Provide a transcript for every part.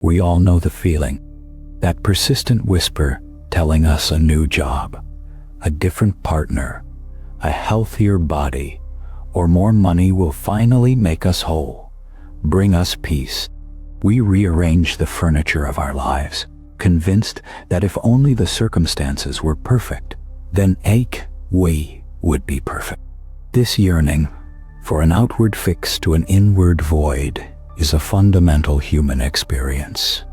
We all know the feeling, that persistent whisper telling us a new job, a different partner, a healthier body, or more money will finally make us whole, bring us peace. We rearrange the furniture of our lives, convinced that if only the circumstances were perfect, then we would be perfect. This yearning for an outward fix to an inward void is a fundamental human experience.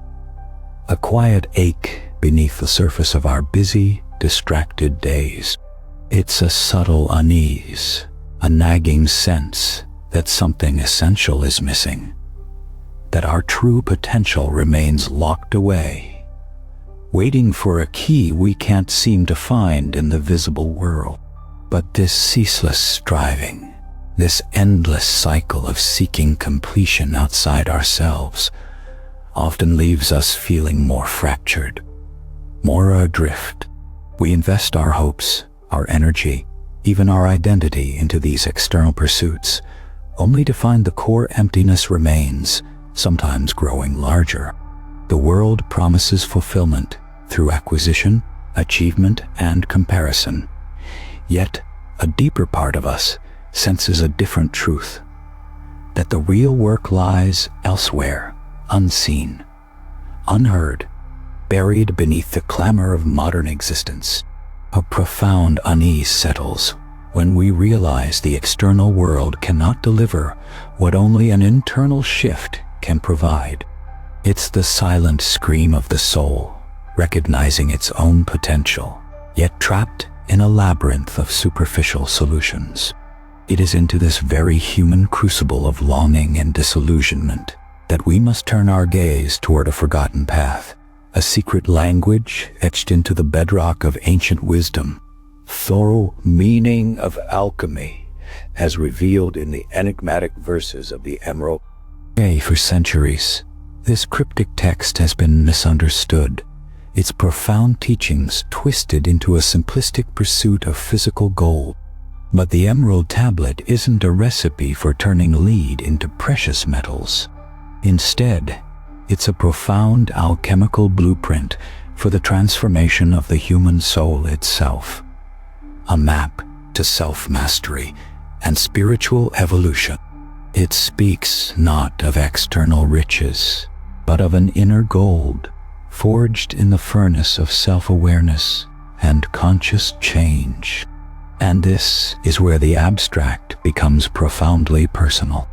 A quiet ache beneath the surface of our busy, distracted days. It's a subtle unease, a nagging sense that something essential is missing, that our true potential remains locked away, waiting for a key we can't seem to find in the visible world. But this ceaseless striving, this endless cycle of seeking completion outside ourselves, often leaves us feeling more fractured, more adrift. We invest our hopes, our energy, even our identity into these external pursuits, only to find the core emptiness remains, sometimes growing larger. The world promises fulfillment through acquisition, achievement, and comparison. Yet, a deeper part of us senses a different truth, that the real work lies elsewhere, unseen, unheard, buried beneath the clamor of modern existence. A profound unease settles when we realize the external world cannot deliver what only an internal shift can provide. It's the silent scream of the soul, recognizing its own potential, yet trapped in a labyrinth of superficial solutions. It is into this very human crucible of longing and disillusionment that we must turn our gaze toward a forgotten path, a secret language etched into the bedrock of ancient wisdom, thorough meaning of alchemy, as revealed in the enigmatic verses of the Emerald. For centuries, this cryptic text has been misunderstood, its profound teachings twisted into a simplistic pursuit of physical gold. But the Emerald Tablet isn't a recipe for turning lead into precious metals. Instead, it's a profound alchemical blueprint for the transformation of the human soul itself, a map to self-mastery and spiritual evolution. It speaks not of external riches, but of an inner gold, forged in the furnace of self-awareness and conscious change. And this is where the abstract becomes profoundly personal.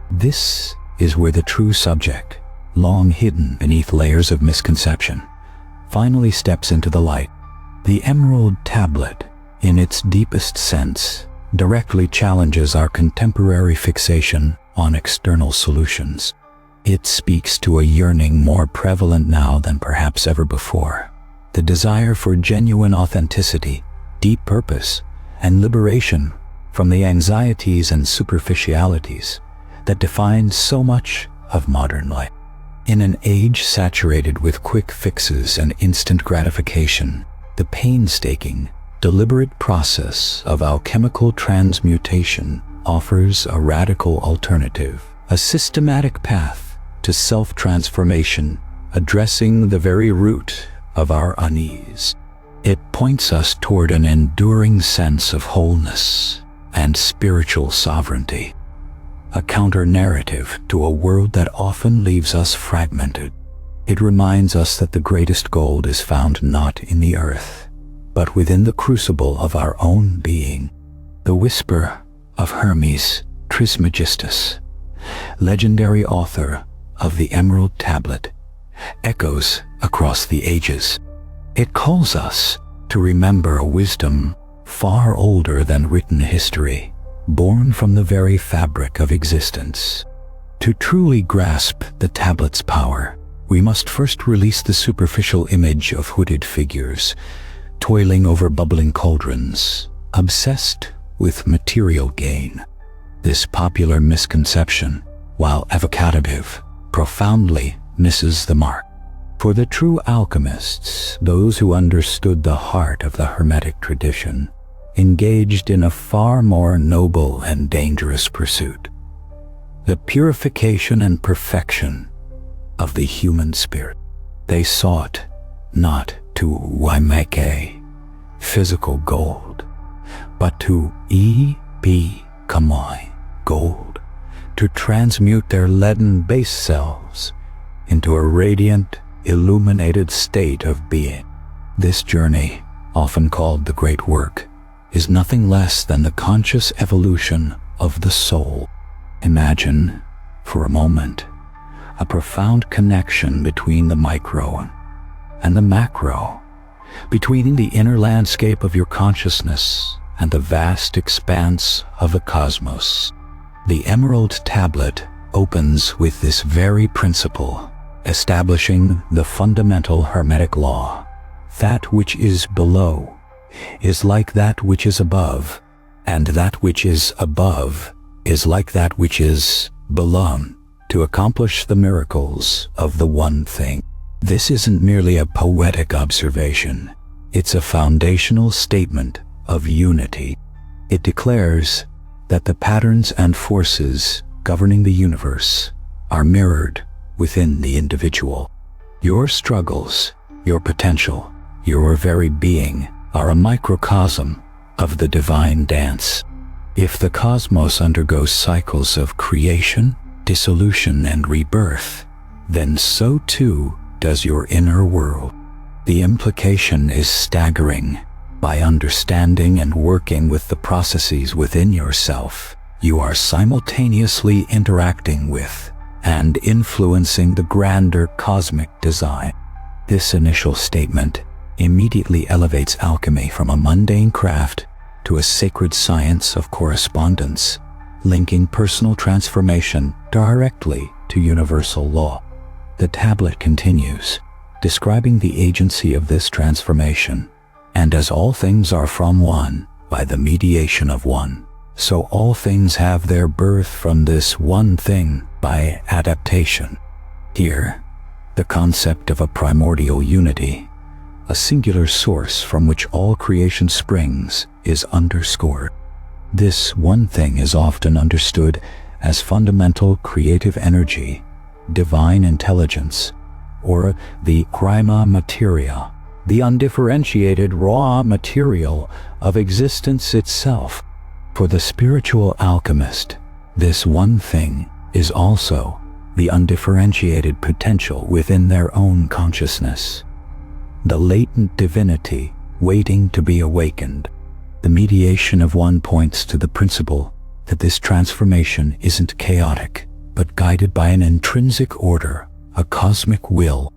This is where the true subject, long hidden beneath layers of misconception, finally steps into the light. The Emerald Tablet, in its deepest sense, directly challenges our contemporary fixation on external solutions. It speaks to a yearning more prevalent now than perhaps ever before, the desire for genuine authenticity, deep purpose, and liberation from the anxieties and superficialities that define so much of modern life. In an age saturated with quick fixes and instant gratification, the painstaking, deliberate process of alchemical transmutation offers a radical alternative, a systematic path to self-transformation, addressing the very root of our unease. It points us toward an enduring sense of wholeness and spiritual sovereignty, a counter-narrative to a world that often leaves us fragmented. It reminds us that the greatest gold is found not in the earth, but within the crucible of our own being. The whisper of Hermes Trismegistus, legendary author of the Emerald Tablet, echoes across the ages. It calls us to remember a wisdom far older than written history, born from the very fabric of existence. To truly grasp the tablet's power, we must first release the superficial image of hooded figures, toiling over bubbling cauldrons, obsessed with material gain. This popular misconception, while evocative, profoundly misses the mark. For the true alchemists, those who understood the heart of the Hermetic tradition, engaged in a far more noble and dangerous pursuit, the purification and perfection of the human spirit. They sought not to make a physical gold, but to become gold, to transmute their leaden base selves into a radiant, illuminated state of being. This journey, often called the Great Work, is nothing less than the conscious evolution of the soul. Imagine, for a moment, a profound connection between the micro and the macro, between the inner landscape of your consciousness and the vast expanse of the cosmos. The Emerald Tablet opens with this very principle, establishing the fundamental Hermetic law. That which is below is like that which is above, and that which is above is like that which is below, to accomplish the miracles of the one thing. This isn't merely a poetic observation. It's a foundational statement of unity. It declares that the patterns and forces governing the universe are mirrored within the individual. Your struggles, your potential, your very being are a microcosm of the divine dance. If the cosmos undergoes cycles of creation, dissolution, and rebirth, then so too does your inner world. The implication is staggering. By understanding and working with the processes within yourself, you are simultaneously interacting with and influencing the grander cosmic design. This initial statement immediately elevates alchemy from a mundane craft to a sacred science of correspondence, linking personal transformation directly to universal law. The tablet continues, describing the agency of this transformation. And as all things are from one, by the mediation of one, so all things have their birth from this one thing by adaptation. Here, the concept of a primordial unity, a singular source from which all creation springs, is underscored. This one thing is often understood as fundamental creative energy, divine intelligence, or the prima materia, the undifferentiated raw material of existence itself. For the spiritual alchemist, this one thing is also the undifferentiated potential within their own consciousness, the latent divinity waiting to be awakened. The mediation of one points to the principle that this transformation isn't chaotic, but guided by an intrinsic order, a cosmic will.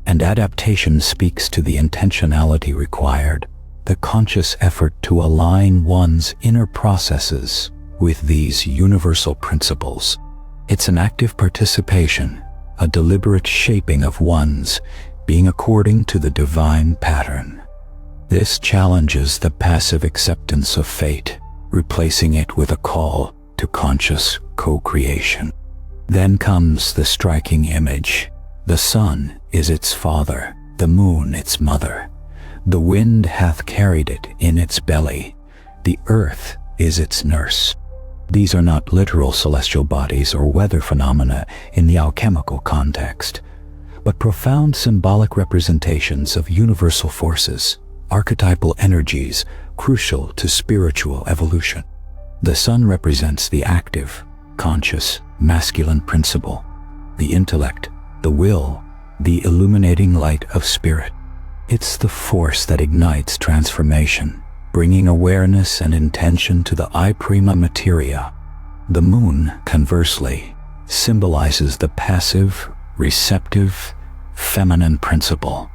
And adaptation speaks to the intentionality required, the conscious effort to align one's inner processes with these universal principles. It's an active participation, a deliberate shaping of one's being according to the divine pattern. This challenges the passive acceptance of fate, replacing it with a call to conscious co-creation. Then comes the striking image. The sun is its father, the moon its mother. The wind hath carried it in its belly. The earth is its nurse. These are not literal celestial bodies or weather phenomena in the alchemical context, but profound symbolic representations of universal forces, archetypal energies crucial to spiritual evolution. The sun represents the active, conscious, masculine principle, the intellect, the will, the illuminating light of spirit. It's the force that ignites transformation, bringing awareness and intention to the prima materia. The moon, conversely, symbolizes the passive, receptive, feminine principle,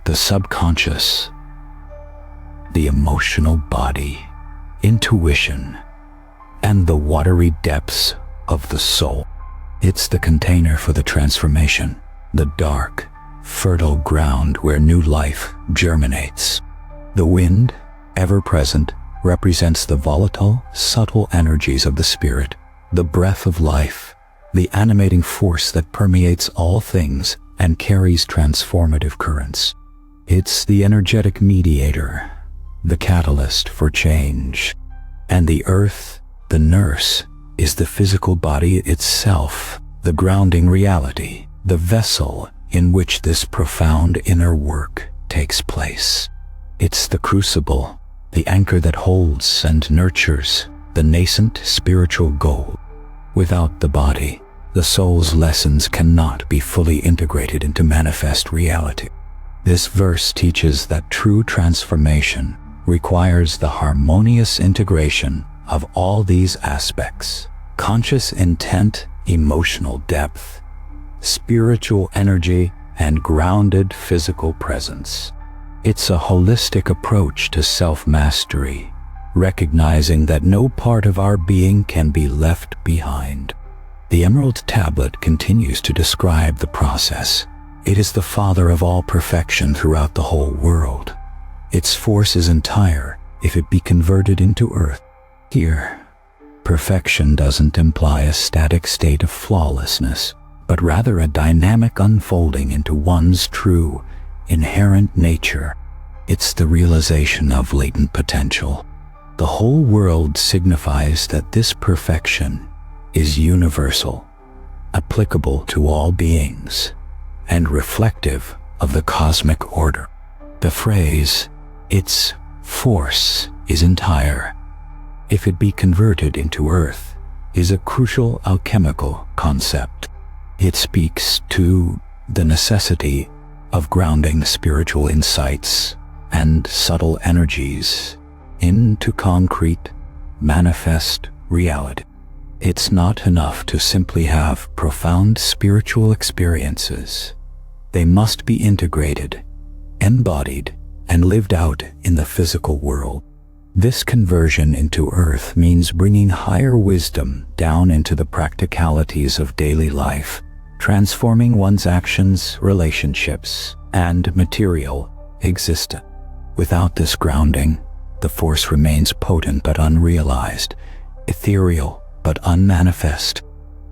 the subconscious, the emotional body, intuition, and the watery depths of the soul. It's the container for the transformation, the dark, fertile ground where new life germinates. The wind, ever present, represents the volatile, subtle energies of the spirit, the breath of life, the animating force that permeates all things and carries transformative currents. It's the energetic mediator, the catalyst for change. And the earth, the nurse, is the physical body itself, the grounding reality, the vessel in which this profound inner work takes place. It's the crucible, the anchor that holds and nurtures the nascent spiritual gold. Without the body, the soul's lessons cannot be fully integrated into manifest reality. This verse teaches that true transformation requires the harmonious integration of all these aspects: conscious intent, emotional depth, spiritual energy, and grounded physical presence. It's a holistic approach to self-mastery, recognizing that no part of our being can be left behind. The Emerald Tablet continues to describe the process. It is the father of all perfection throughout the whole world. Its force is entire if it be converted into earth. Here, perfection doesn't imply a static state of flawlessness, but rather a dynamic unfolding into one's true, inherent nature. It's the realization of latent potential. The whole world signifies that this perfection is universal, applicable to all beings, and reflective of the cosmic order. The phrase, "its force is entire, if it be converted into earth," is a crucial alchemical concept. It speaks to the necessity of grounding spiritual insights and subtle energies into concrete, manifest reality. It's not enough to simply have profound spiritual experiences. They must be integrated, embodied, and lived out in the physical world. This conversion into earth means bringing higher wisdom down into the practicalities of daily life, transforming one's actions, relationships, and material existence. Without this grounding, the force remains potent but unrealized, ethereal but unmanifest.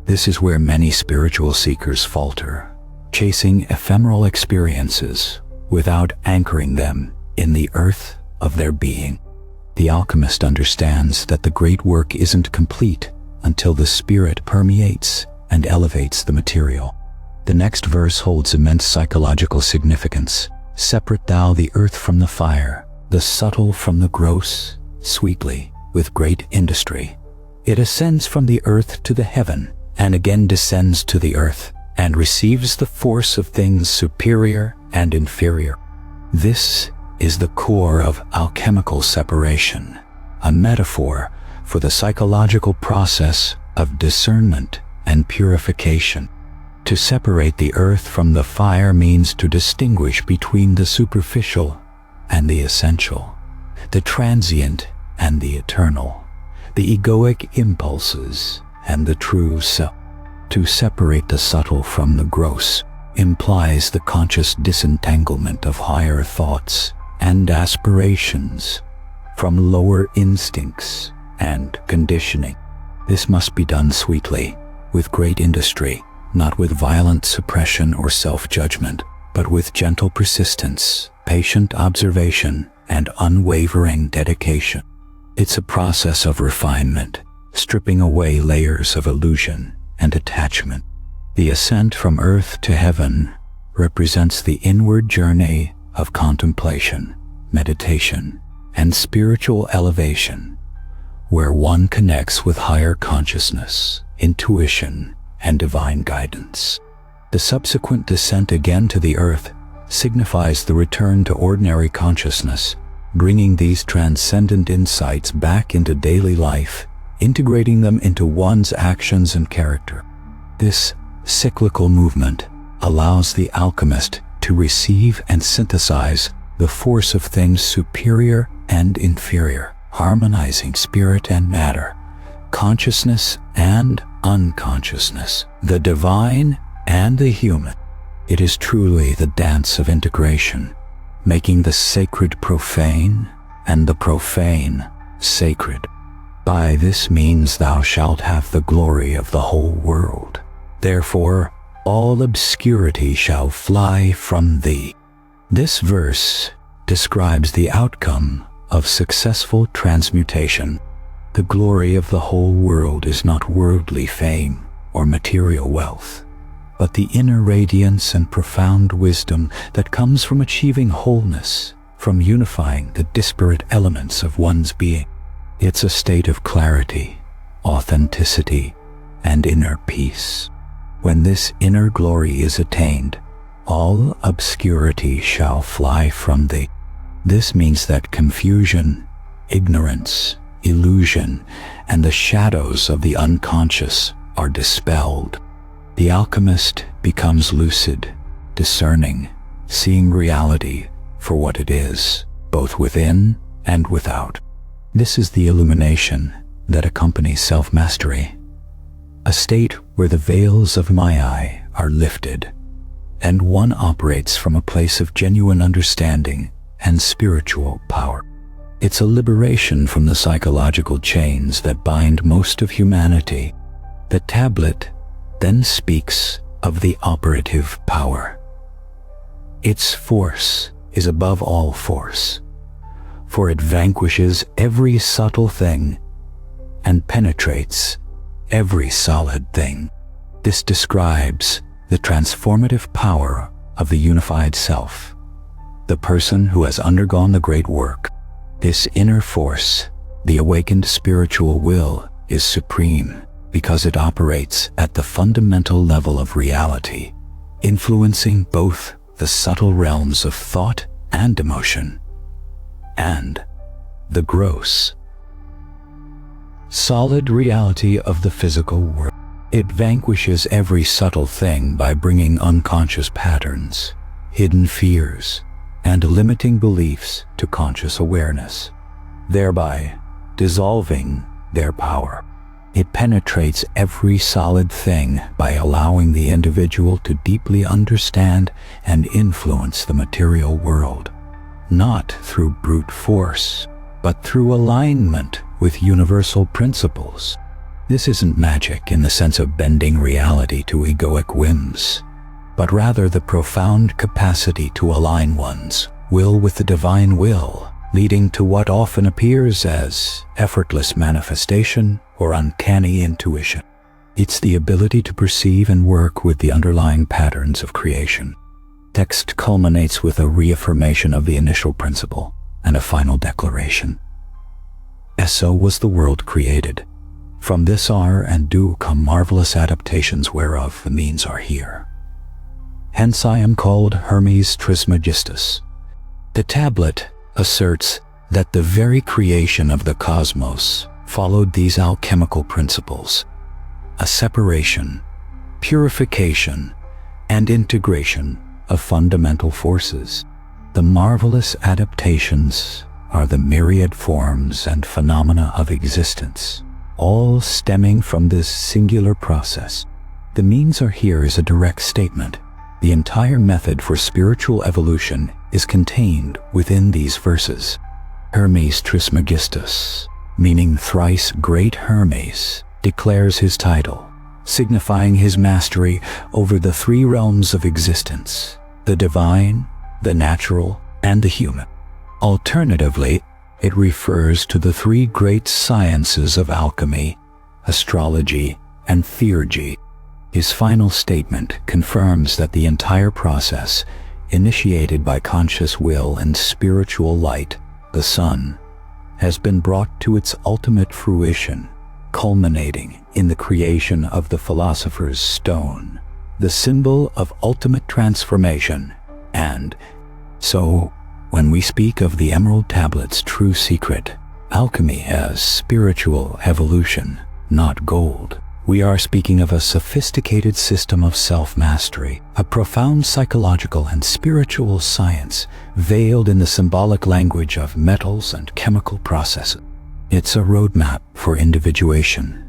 This is where many spiritual seekers falter, chasing ephemeral experiences without anchoring them in the earth of their being. The alchemist understands that the great work isn't complete until the spirit permeates and elevates the material. The next verse holds immense psychological significance. "Separate thou the earth from the fire, the subtle from the gross, sweetly, with great industry. It ascends from the earth to the heaven, and again descends to the earth, and receives the force of things superior and inferior." This is the core of alchemical separation, a metaphor for the psychological process of discernment and purification. To separate the earth from the fire means to distinguish between the superficial and the essential, the transient and the eternal, the egoic impulses and the true self. To separate the subtle from the gross implies the conscious disentanglement of higher thoughts and aspirations from lower instincts and conditioning. This must be done sweetly, with great industry, not with violent suppression or self-judgment, but with gentle persistence, patient observation, and unwavering dedication. It's a process of refinement, stripping away layers of illusion and attachment. The ascent from earth to heaven represents the inward journey of contemplation, meditation, and spiritual elevation, where one connects with higher consciousness, intuition, and divine guidance. The subsequent descent again to the earth signifies the return to ordinary consciousness, bringing these transcendent insights back into daily life, integrating them into one's actions and character. This cyclical movement allows the alchemist to receive and synthesize the force of things superior and inferior, harmonizing spirit and matter, consciousness and unconsciousness, the divine and the human. It is truly the dance of integration, making the sacred profane and the profane sacred. By this means thou shalt have the glory of the whole world. Therefore, all obscurity shall fly from thee. This verse describes the outcome of successful transmutation. The glory of the whole world is not worldly fame or material wealth, but the inner radiance and profound wisdom that comes from achieving wholeness, from unifying the disparate elements of one's being. It's a state of clarity, authenticity, and inner peace. When this inner glory is attained, all obscurity shall fly from thee. This means that confusion, ignorance, illusion, and the shadows of the unconscious are dispelled. The alchemist becomes lucid, discerning, seeing reality for what it is, both within and without. This is the illumination that accompanies self-mastery, a state where the veils of Maya are lifted, and one operates from a place of genuine understanding and spiritual power. It's a liberation from the psychological chains that bind most of humanity. The tablet then speaks of the operative power. Its force is above all force, for it vanquishes every subtle thing and penetrates every solid thing. This describes the transformative power of the unified self, the person who has undergone the great work. This inner force, the awakened spiritual will, is supreme because it operates at the fundamental level of reality, influencing both the subtle realms of thought and emotion, and the gross, solid reality of the physical world. It vanquishes every subtle thing by bringing unconscious patterns, hidden fears, and limiting beliefs to conscious awareness, thereby dissolving their power. It penetrates every solid thing by allowing the individual to deeply understand and influence the material world, not through brute force, but through alignment with universal principles. This isn't magic in the sense of bending reality to egoic whims, but rather the profound capacity to align one's will with the divine will, leading to what often appears as effortless manifestation or uncanny intuition. It's the ability to perceive and work with the underlying patterns of creation. Text culminates with a reaffirmation of the initial principle and a final declaration. So was the world created. From this are and do come marvelous adaptations whereof the means are here. Hence I am called Hermes Trismegistus. The tablet asserts that the very creation of the cosmos followed these alchemical principles: a separation, purification, and integration of fundamental forces. The marvelous adaptations are the myriad forms and phenomena of existence, all stemming from this singular process. The means are here is a direct statement. The entire method for spiritual evolution is contained within these verses. Hermes Trismegistus, meaning thrice great Hermes, declares his title, signifying his mastery over the three realms of existence: the divine, the natural, and the human. Alternatively, it refers to the three great sciences of alchemy, astrology, and theurgy. His final statement confirms that the entire process, initiated by conscious will and spiritual light, the sun, has been brought to its ultimate fruition, culminating in the creation of the philosopher's stone, the symbol of ultimate transformation. And so, when we speak of the Emerald Tablet's true secret, alchemy as spiritual evolution, not gold, we are speaking of a sophisticated system of self-mastery, a profound psychological and spiritual science veiled in the symbolic language of metals and chemical processes. It's a roadmap for individuation,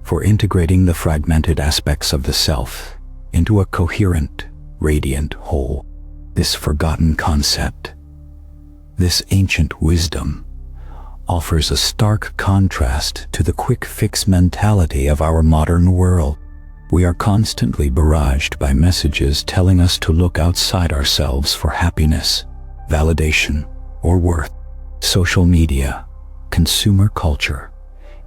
for integrating the fragmented aspects of the self into a coherent, radiant whole. This forgotten concept, this ancient wisdom, offers a stark contrast to the quick-fix mentality of our modern world. We are constantly barraged by messages telling us to look outside ourselves for happiness, validation, or worth. Social media, consumer culture,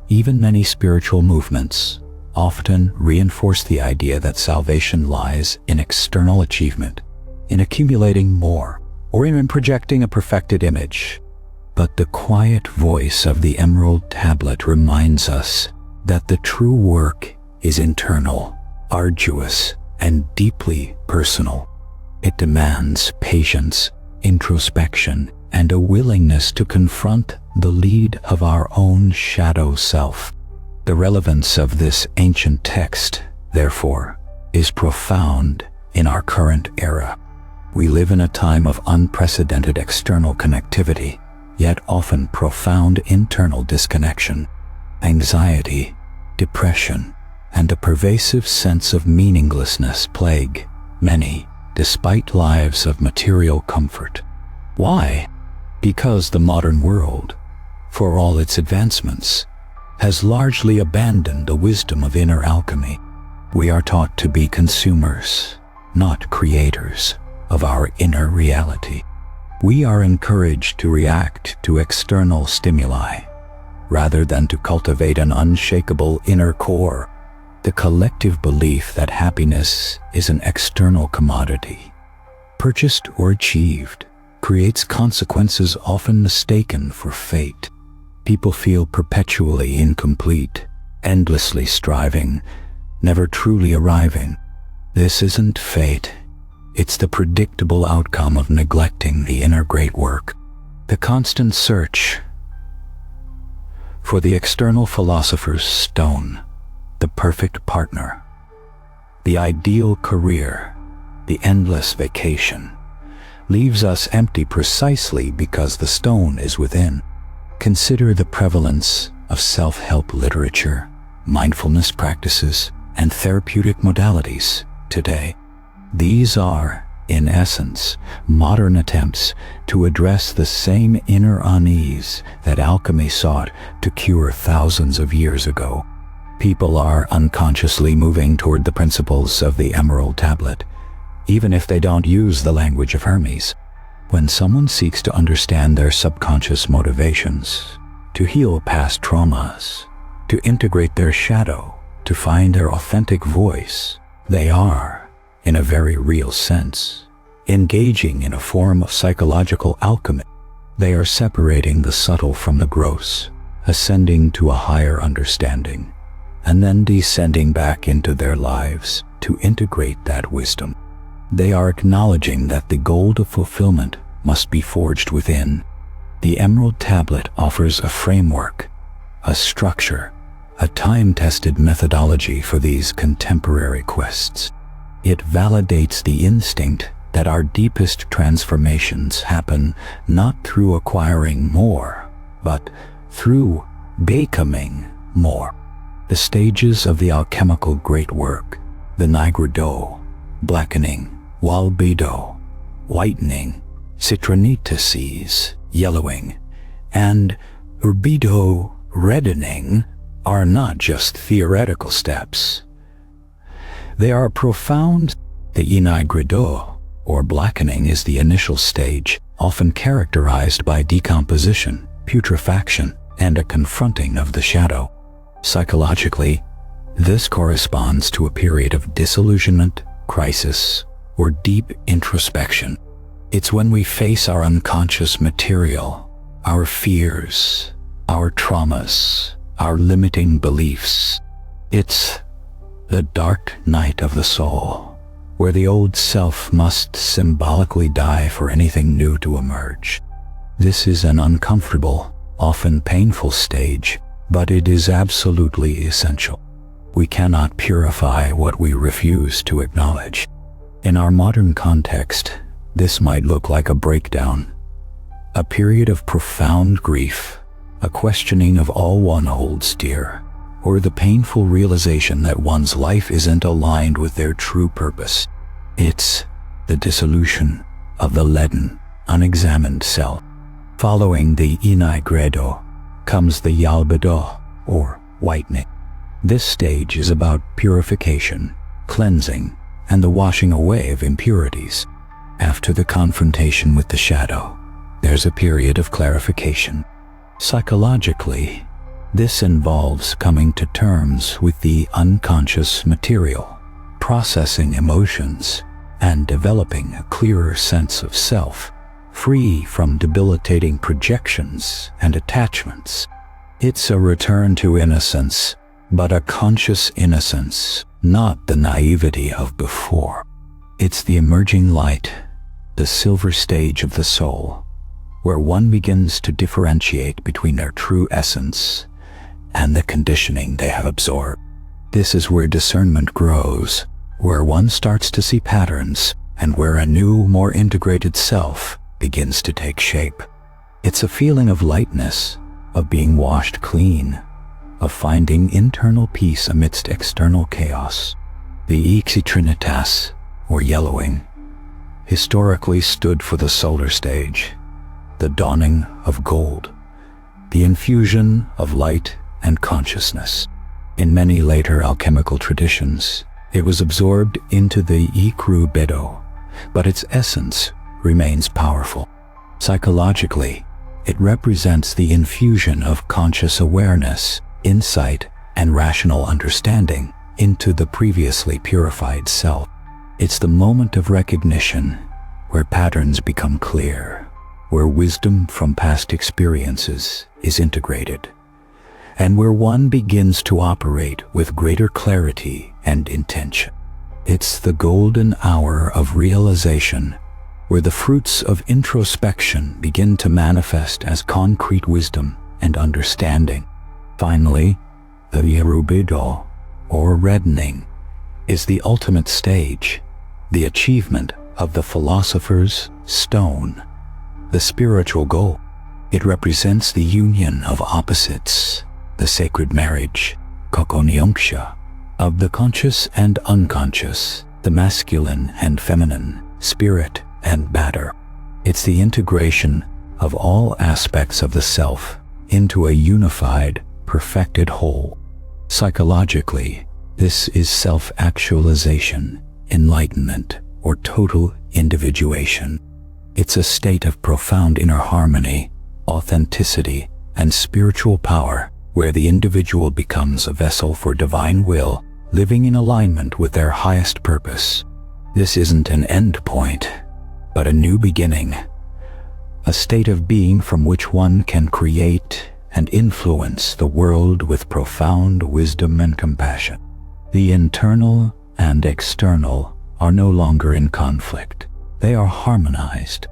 even many spiritual movements often reinforce the idea that salvation lies in external achievement, in accumulating more, or in projecting a perfected image. But the quiet voice of the Emerald Tablet reminds us that the true work is internal, arduous, and deeply personal. It demands patience, introspection, and a willingness to confront the lead of our own shadow self. The relevance of this ancient text, therefore, is profound in our current era. We live in a time of unprecedented external connectivity, yet often profound internal disconnection. Anxiety, depression, and a pervasive sense of meaninglessness plague many, despite lives of material comfort. Why? Because the modern world, for all its advancements, has largely abandoned the wisdom of inner alchemy. We are taught to be consumers, not creators, of our inner reality. We are encouraged to react to external stimuli, rather than to cultivate an unshakable inner core. The collective belief that happiness is an external commodity, purchased or achieved, creates consequences often mistaken for fate. People feel perpetually incomplete, endlessly striving, never truly arriving. This isn't fate. It's the predictable outcome of neglecting the inner great work. The constant search for the external philosopher's stone, the perfect partner, the ideal career, the endless vacation, leaves us empty precisely because the stone is within. Consider the prevalence of self-help literature, mindfulness practices, and therapeutic modalities today. These are, in essence, modern attempts to address the same inner unease that alchemy sought to cure thousands of years ago. People are unconsciously moving toward the principles of the Emerald Tablet, even if they don't use the language of Hermes. When someone seeks to understand their subconscious motivations, to heal past traumas, to integrate their shadow, to find their authentic voice, they are, in a very real sense, engaging in a form of psychological alchemy. They are separating the subtle from the gross, ascending to a higher understanding, and then descending back into their lives to integrate that wisdom. They are acknowledging that the gold of fulfillment must be forged within. The Emerald Tablet offers a framework, a structure, a time-tested methodology for these contemporary quests. It validates the instinct that our deepest transformations happen not through acquiring more, but through becoming more. The stages of the alchemical great work, the nigredo, blackening, walbedo, whitening, citronitases, yellowing, and rubedo, reddening, are not just theoretical steps. They are profound. The nigredo, or blackening, is the initial stage, often characterized by decomposition, putrefaction, and a confronting of the shadow. Psychologically, this corresponds to a period of disillusionment, crisis, or deep introspection. It's when we face our unconscious material, our fears, our traumas, our limiting beliefs. It's the dark night of the soul, where the old self must symbolically die for anything new to emerge. This is an uncomfortable, often painful stage, but it is absolutely essential. We cannot purify what we refuse to acknowledge. In our modern context, this might look like a breakdown, a period of profound grief, a questioning of all one holds dear, or the painful realization that one's life isn't aligned with their true purpose. It's the dissolution of the leaden, unexamined self. Following the nigredo comes the walbedo, or whitening. This stage is about purification, cleansing, and the washing away of impurities. After the confrontation with the shadow, there's a period of clarification. Psychologically, This involves coming to terms with the unconscious material, processing emotions, and developing a clearer sense of self, free from debilitating projections and attachments. It's a return to innocence, but a conscious innocence, not the naivety of before. It's the emerging light, the silver stage of the soul, where one begins to differentiate between their true essence and the conditioning they have absorbed. This is where discernment grows, where one starts to see patterns, and where a new, more integrated self begins to take shape. It's a feeling of lightness, of being washed clean, of finding internal peace amidst external chaos. The Trinitas, or yellowing, historically stood for the solar stage, the dawning of gold, the infusion of light and consciousness. In many later alchemical traditions, it was absorbed into the Bedo, but its essence remains powerful. Psychologically, it represents the infusion of conscious awareness, insight, and rational understanding into the previously purified self. It's the moment of recognition, where patterns become clear, where wisdom from past experiences is integrated, and where one begins to operate with greater clarity and intention. It's the golden hour of realization, where the fruits of introspection begin to manifest as concrete wisdom and understanding. Finally, the Yerubido, or reddening, is the ultimate stage, the achievement of the philosopher's stone, the spiritual goal. It represents the union of opposites, the sacred marriage, kokonyonksha, of the conscious and unconscious, the masculine and feminine, spirit and matter. It's the integration of all aspects of the self into a unified, perfected whole. Psychologically, this is self-actualization, enlightenment, or total individuation. It's a state of profound inner harmony, authenticity, and spiritual power, where the individual becomes a vessel for divine will, living in alignment with their highest purpose. This isn't an end point, but a new beginning, a state of being from which one can create and influence the world with profound wisdom and compassion. The internal and external are no longer in conflict. They are harmonized.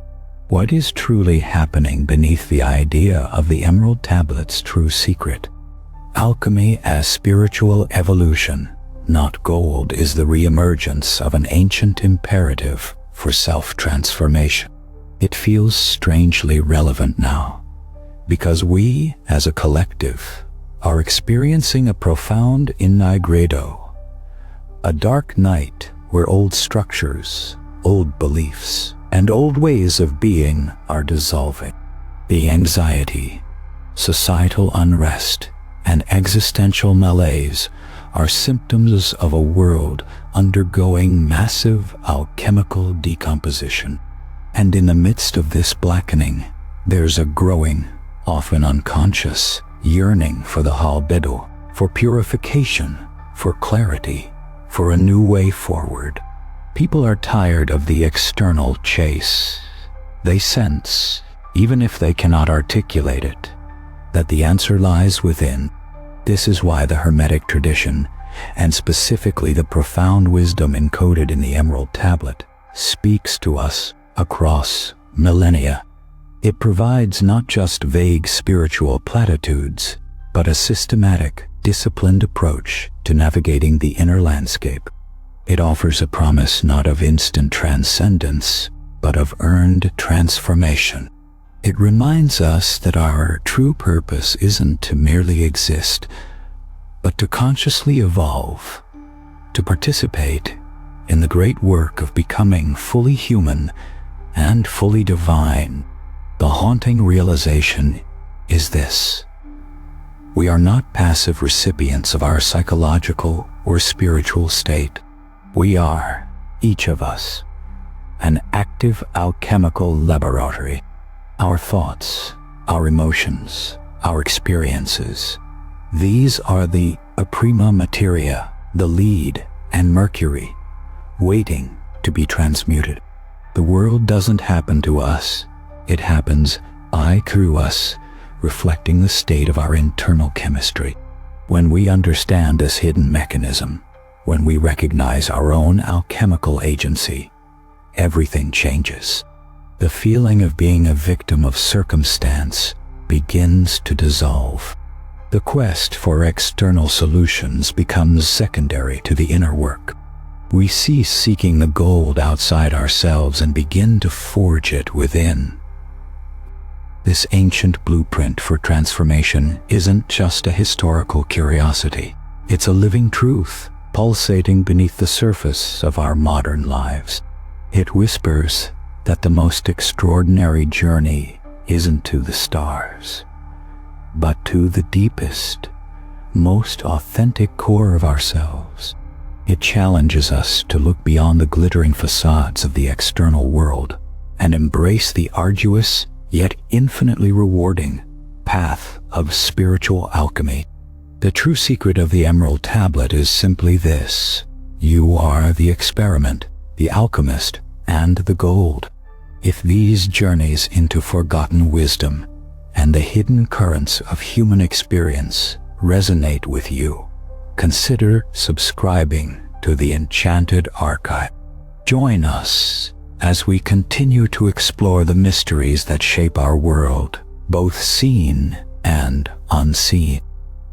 What is truly happening beneath the idea of the Emerald Tablet's true secret? Alchemy as spiritual evolution, not gold, is the reemergence of an ancient imperative for self-transformation. It feels strangely relevant now, because we, as a collective, are experiencing a profound inigredo, a dark night where old structures, old beliefs, and old ways of being are dissolving. The anxiety, societal unrest, and existential malaise are symptoms of a world undergoing massive alchemical decomposition. And in the midst of this blackening, there's a growing, often unconscious, yearning for the albedo, for purification, for clarity, for a new way forward. People are tired of the external chase. They sense, even if they cannot articulate it, that the answer lies within. This is why the Hermetic tradition, and specifically the profound wisdom encoded in the Emerald Tablet, speaks to us across millennia. It provides not just vague spiritual platitudes, but a systematic, disciplined approach to navigating the inner landscape. It offers a promise not of instant transcendence, but of earned transformation. It reminds us that our true purpose isn't to merely exist, but to consciously evolve, to participate in the great work of becoming fully human and fully divine. The haunting realization is this: we are not passive recipients of our psychological or spiritual state. We are, each of us, an active alchemical laboratory. Our thoughts, our emotions, our experiences, These are the prima materia, the lead, and Mercury, waiting to be transmuted. The world doesn't happen to us. It happens through us, reflecting the state of our internal chemistry. When we understand this hidden mechanism, when we recognize our own alchemical agency, everything changes. The feeling of being a victim of circumstance begins to dissolve. The quest for external solutions becomes secondary to the inner work. We cease seeking the gold outside ourselves and begin to forge it within. This ancient blueprint for transformation isn't just a historical curiosity. It's a living truth, pulsating beneath the surface of our modern lives. It whispers that the most extraordinary journey isn't to the stars, but to the deepest, most authentic core of ourselves. It challenges us to look beyond the glittering facades of the external world and embrace the arduous, yet infinitely rewarding path of spiritual alchemy. The true secret of the Emerald Tablet is simply this: you are the experiment, the alchemist, and the gold. If these journeys into forgotten wisdom and the hidden currents of human experience resonate with you, consider subscribing to the Enchanted Archive. Join us as we continue to explore the mysteries that shape our world, both seen and unseen.